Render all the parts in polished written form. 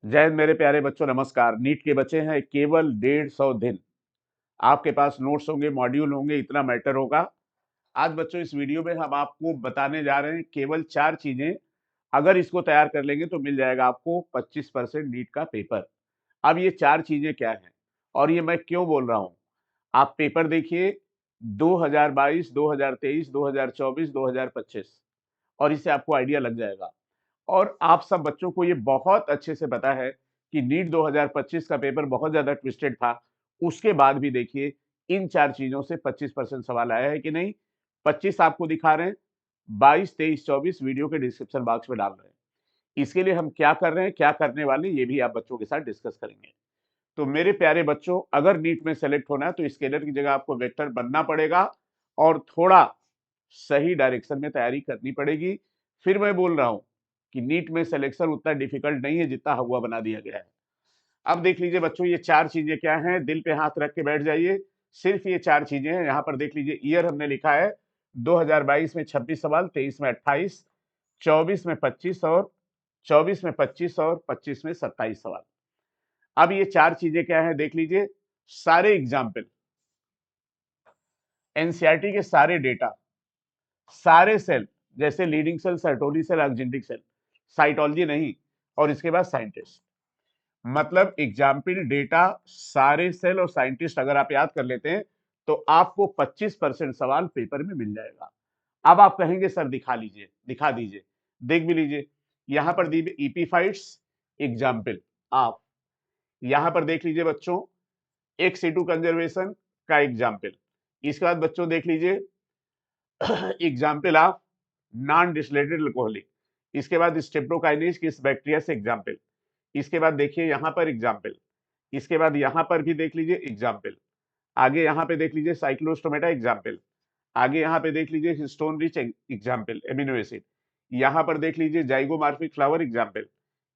जय हिंद मेरे प्यारे बच्चों, नमस्कार। नीट के बचे हैं केवल 150 दिन। आपके पास नोट्स होंगे, मॉड्यूल होंगे, इतना मैटर होगा। आज बच्चों इस वीडियो में हम आपको बताने जा रहे हैं केवल 4 चीजें। अगर इसको तैयार कर लेंगे तो मिल जाएगा आपको 25% नीट का पेपर। अब ये 4 चीजें क्या हैं और ये मैं क्यों बोल रहा हूं? आप पेपर देखिए 2022, 2023, 2024, 2025 और इससे आपको आइडिया लग जाएगा। और आप सब बच्चों को ये बहुत अच्छे से पता है कि नीट 2025 का पेपर बहुत ज्यादा ट्विस्टेड था। उसके बाद भी देखिए इन 4 चीजों से 25% सवाल आया है कि नहीं। 25 आपको दिखा रहे हैं, 22, 23, 24 वीडियो के डिस्क्रिप्शन बॉक्स में डाल रहे हैं। इसके लिए हम क्या कर रहे हैं, क्या करने वाले, ये भी आप बच्चों के साथ डिस्कस करेंगे। तो मेरे प्यारे बच्चों, अगर नीट में सेलेक्ट होना है तो स्केलर की जगह आपको वेक्टर बनना पड़ेगा और थोड़ा सही डायरेक्शन में तैयारी करनी पड़ेगी। फिर मैं बोल रहा हूं कि नीट में सिलेक्शन उतना डिफिकल्ट नहीं है जितना हुआ बना दिया गया है। अब देख लीजिए बच्चों, ये 4 चीजें क्या हैं, दिल पे हाथ रख के बैठ जाइए। सिर्फ ये 4 चीजें हैं। यहां पर देख लीजिए, ईयर हमने लिखा है 2022 में 26 सवाल, 23 में 28, 24 में 25 और 24 में 25 और 25 में 27 सवाल। अब ये 4 चीजें क्या है देख लीजिए। सारे एग्जाम्पल, एनसीईआरटी के सारे डेटा, सारे सेल, जैसे leading cell, Sertoli cell, oxyntic cell, cytology नहीं, और इसके बाद साइंटिस्ट। मतलब एग्जाम्पल, डेटा, सारे सेल और साइंटिस्ट अगर आप याद कर लेते हैं तो आपको 25% सवाल पेपर में मिल जाएगा। अब आप कहेंगे सर दिखा लीजिए, दिखा दीजिए। देख भी लीजिए, यहां पर दी ईपीफाइट्स एग्जाम्पल। आप यहां पर देख लीजिए बच्चों, एक्स2 कंजर्वेशन का एग्जाम्पल। इसके बाद बच्चों देख लीजिए एग्जाम्पल ऑफ नॉन डिस्टिलेटेड अल्कोहलिक। इसके बाद स्ट्रेप्टोकाइनेज किस बैक्टीरिया से एग्जाम्पल। इसके बाद देखिए यहां पर एग्जाम्पल। इसके बाद यहां पर भी देख लीजिए एग्जाम्पल। आगे यहां पे देख लीजिए साइक्लोस्टोमेटा एग्जाम्पल। आगे यहां पे देख लीजिए histone rich example, amino acid. यहां पर देख लीजिए जाइगोमार्फिक फ्लावर एग्जाम्पल।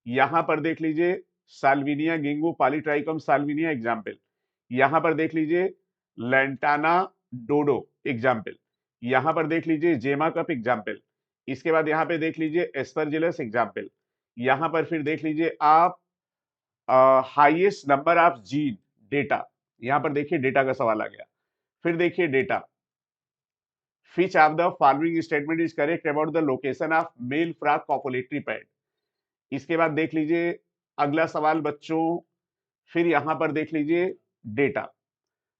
यहां पर देख लीजिए साल्विनिया गिंगो पॉलीट्राइकम साल्विनिया एग्जाम्पल। यहां पर देख लीजिए लैंटाना डोडो एग्जाम्पल। यहां पर देख लीजिए जेमा कप एग्जाम्पल। इसके बाद यहां पे देख लीजिए एस्परजिलस एग्जाम्पल। यहां पर फिर देख लीजिए आप highest number of gene data. यहां पर देखिए डेटा का सवाल आ गया। फिर देखिए data, which of the following statement is correct about the location of male frog copulatory pad। इसके बाद देख लीजिए अगला सवाल बच्चों। फिर यहां पर देख लीजिए डेटा।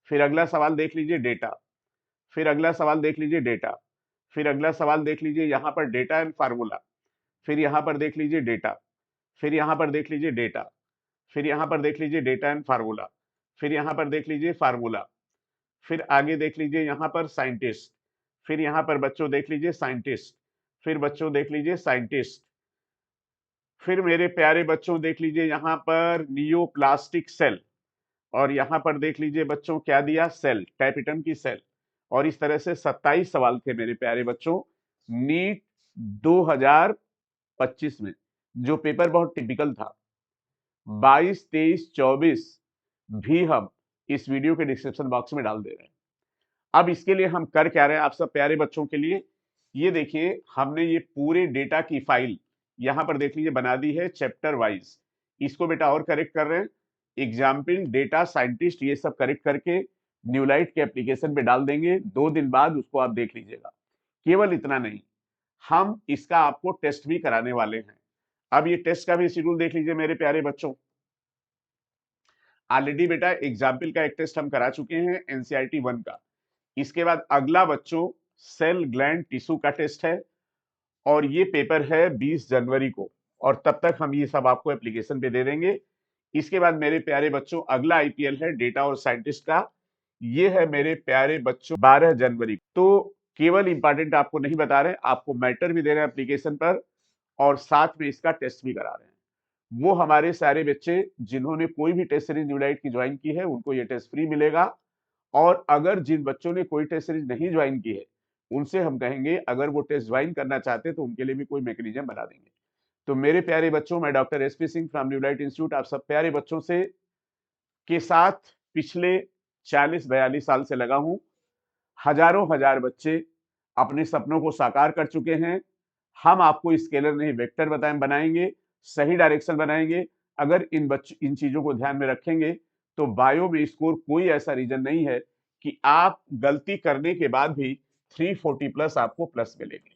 फिर अगला सवाल देख लीजिए डेटा। फिर अगला सवाल देख लीजिए डेटा। फिर अगला सवाल देख लीजिए यहां पर डेटा एंड फार्मूला। फिर यहां पर देख लीजिए डेटा। फिर यहां पर देख लीजिए डेटा। फिर यहां पर देख लीजिए डेटा एंड फार्मूला। फिर यहां पर देख लीजिए फार्मूला। फिर आगे देख लीजिए यहां पर साइंटिस्ट। फिर यहां पर बच्चों देख लीजिए साइंटिस्ट। फिर बच्चों देख लीजिए साइंटिस्ट। फिर मेरे प्यारे बच्चों देख लीजिए यहां पर नियोप्लास्टिक सेल। और यहां पर देख लीजिए बच्चों क्या दिया, सेल, टैपिटम की सेल। और इस तरह से 27 सवाल थे मेरे प्यारे बच्चों नीट 2025 में, जो पेपर बहुत टिपिकल था। 22, 23, 24 भी हम इस वीडियो के डिस्क्रिप्शन बॉक्स में डाल दे रहे हैं। अब इसके लिए हम कर क्या रहे हैं आप सब प्यारे बच्चों के लिए, ये देखिए हमने ये पूरे डेटा की फाइल यहां पर देख लीजिए बना दी है चैप्टर वाइज। इसको बेटा और करेक्ट कर रहे हैं, एग्जाम्पल, डेटा, साइंटिस्ट, ये सब करेक्ट करके न्यूलाइट के एप्लीकेशन पे डाल देंगे। 2 दिन बाद उसको आप देख लीजिएगा। केवल इतना नहीं, हम इसका आपको टेस्ट भी कराने वाले हैं। अब ये टेस्ट का भी शेड्यूल देख लीजिए मेरे प्यारे बच्चों। ऑलरेडी बेटा एग्जाम्पल का एक टेस्ट हम करा चुके हैं एनसीईआरटी 1 का। इसके बाद अगला बच्चों सेल ग्लैंड टिश्यू का टेस्ट है और ये पेपर है 20 जनवरी को, और तब तक हम ये सब आपको एप्लीकेशन पे दे देंगे। इसके बाद मेरे प्यारे बच्चों अगला आईपीएल है डेटा और साइंटिस्ट का। ये है मेरे प्यारे बच्चों 12 जनवरी। तो केवल इंपॉर्टेंट आपको नहीं बता रहे, आपको मैटर भी दे रहे हैं एप्लीकेशन पर और साथ में इसका टेस्ट भी करा रहे हैं। वो हमारे सारे बच्चे जिन्होंने कोई भी टेस्ट सीरीज न्यूलाइट की ज्वाइन की है उनको ये टेस्ट फ्री मिलेगा। और अगर जिन बच्चों ने कोई टेस्ट सीरीज नहीं ज्वाइन की है उनसे हम कहेंगे अगर वो टेस्ट ज्वाइन करना चाहते हैं तो उनके लिए भी कोई मैकेनिज्म बना देंगे। तो मेरे प्यारे बच्चों, मैं doctor SP Singh from Newlight institute आप सब प्यारे बच्चों से के साथ पिछले 40-42 साल से लगा हूं। हजारों हजार बच्चे अपने सपनों को साकार कर चुके हैं। हम आपको स्केलर नहीं वेक्टर बताएं बनाएंगे, सही डायरेक्शन बनाएंगे। अगर इन चीजों को ध्यान में रखेंगे तो बायो में स्कोर कोई ऐसा रीजन नहीं है कि आप गलती करने के बाद भी 340 प्लस आपको प्लस मिलेंगे।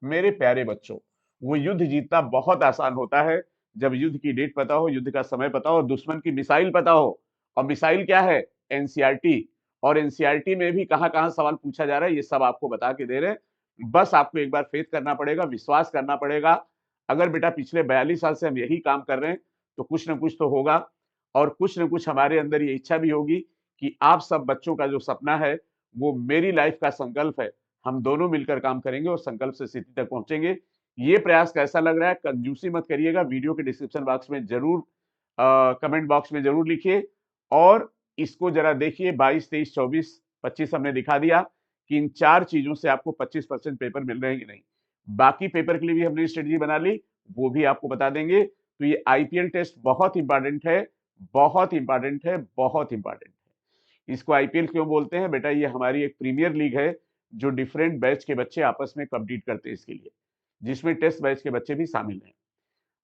मेरे प्यारे बच्चों, वो युद्ध जीतना बहुत आसान होता है जब युद्ध की डेट पता हो, युद्ध का समय पता हो और दुश्मन की मिसाइल पता हो। और मिसाइल क्या है? एनसीईआरटी। और एनसीईआरटी में भी कहां कहां सवाल पूछा जा रहा है ये सब आपको बता के दे रहे हैं। बस आपको एक बार फेथ करना पड़ेगा, विश्वास करना पड़ेगा। अगर बेटा पिछले 42 साल से हम यही काम कर रहे हैं तो कुछ ना कुछ तो होगा। और कुछ ना कुछ हमारे अंदर ये इच्छा भी होगी कि आप सब बच्चों का जो सपना है वो मेरी लाइफ का संकल्प है। हम दोनों मिलकर काम करेंगे और संकल्प से स्थिति तक पहुंचेंगे। ये प्रयास कैसा लग रहा है? कंजूसी मत करिएगा, वीडियो के डिस्क्रिप्शन बॉक्स में जरूर कमेंट बॉक्स में जरूर लिखिए और इसको जरा देखिए। 22, 23, 24, 25 हमने दिखा दिया कि इन 4 चीजों से आपको 25% पेपर मिल रहे हैं कि नहीं। बाकी पेपर के लिए भी हमने स्ट्रेटजी बना ली, वो भी आपको बता देंगे। तो ये आईपीएल टेस्ट बहुत इंपॉर्टेंट है, बहुत इंपॉर्टेंट है, बहुत इंपॉर्टेंट है। इसको आईपीएल क्यों बोलते हैं बेटा? ये हमारी एक प्रीमियर लीग है जो डिफरेंट बैच के बच्चे आपस में कम्पीट करते हैं इसके लिए, जिसमें टेस्ट बैच के बच्चे भी शामिल हैं।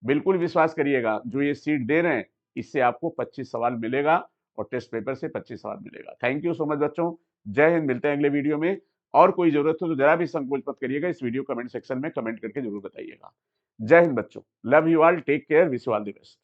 बिल्कुल विश्वास करिएगा, जो ये सीट दे रहे हैं इससे आपको 25 सवाल मिलेगा और टेस्ट पेपर से 25 सवाल मिलेगा। थैंक यू सो मच बच्चों। जय हिंद। मिलते हैं अगले वीडियो में। और कोई जरूरत हो तो जरा भी संकोच मत करिएगा, इस वीडियो कमेंट सेक्शन में कमेंट करके जरूर बताइएगा। जय हिंद बच्चों। Love you all, take care, wish you all the best.